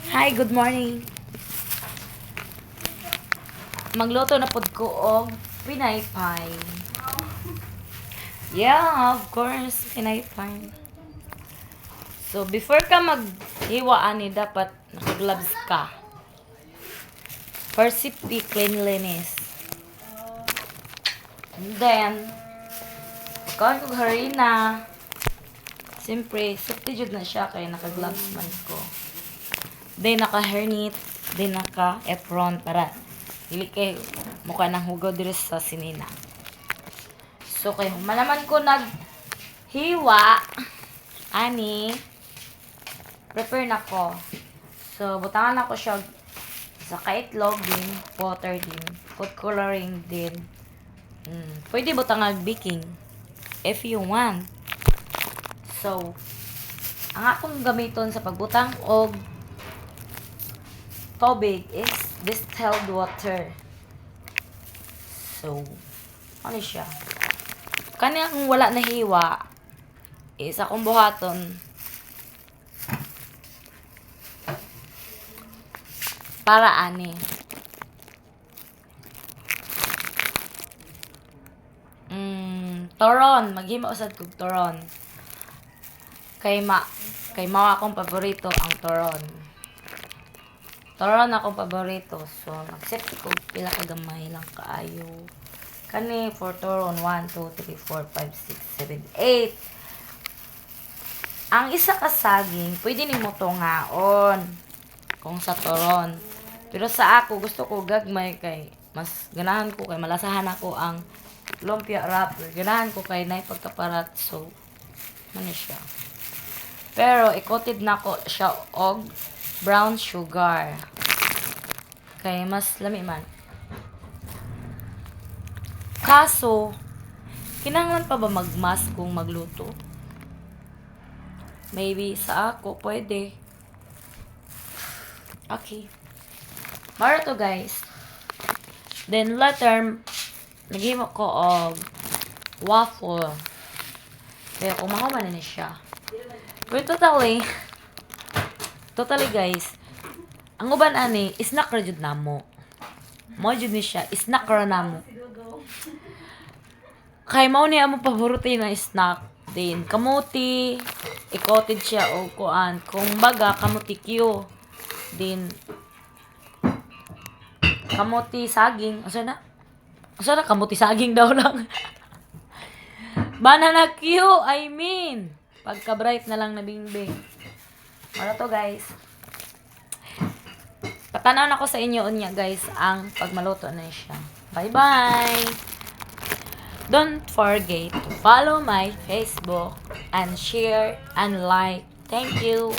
Hi, good morning. Magluto na pod ko og pinaypay. Yeah, of course, pinaypay. So, before ka maghiwa ani, dapat naka-gloves ka. For safety, cleanliness. And then, pagkaon ko harina. Siyempre, safety jud na siya kaya naka-gloves man ko. Then, naka-hairnet. Then, naka-apron para dili kay mukha ng hugaw diri sa sinina. So, kay malaman ko naghiwa, ani, prepare na ko. So, butangan ako siya sa kaitlog din, water din, food coloring din. Pwede butangan baking if you want. So, ang akong gamiton sa pagbutang og tubig is distilled water. So, ano siya? Kani akong wala na hiwa is akong buhaton para ani. Toron, maghimo usad kog toron. Kay mao akong paborito ang toron. Toron akong paborito. So, nag-set ko pila ka gamay lang kaayo. Kani for toron 1 2 3 4 5 6 7 8. Ang isa ka saging pwede nimo tungaon kung sa toron. Pero sa ako gusto ko gagmay kay mas ganahan ko kay malasahan ako ang lumpia wrapper. Ganahan ko kay nay pagkaparat, so ano siya. Pero i-coated na ko siya og brown sugar. Kay mas lami man. Kaso, kinahanglan pa ba magmas kung magluto? Maybe sa ako pwede. Okay. Mara to guys. Then later, naghimo ko og waffle. Kaya kumahaman na siya. But totally guys, ang uban ani, snack ra jud namo. Mo jud ni siya, snack ra namo. Kay mao ni amo paborito na snack din. Kamuti, i-coated siya og kuan. Kung baga, kamuti Q. Din, kamuti saging. Asa na? Kamuti saging daw lang. Banana Q, I mean. Pagka-bright na lang na bingbing. Wala to guys. Patanaw na ko sa inyo unya guys ang pagmaluto na siya. Bye-bye! Don't forget to follow my Facebook and share and like. Thank you!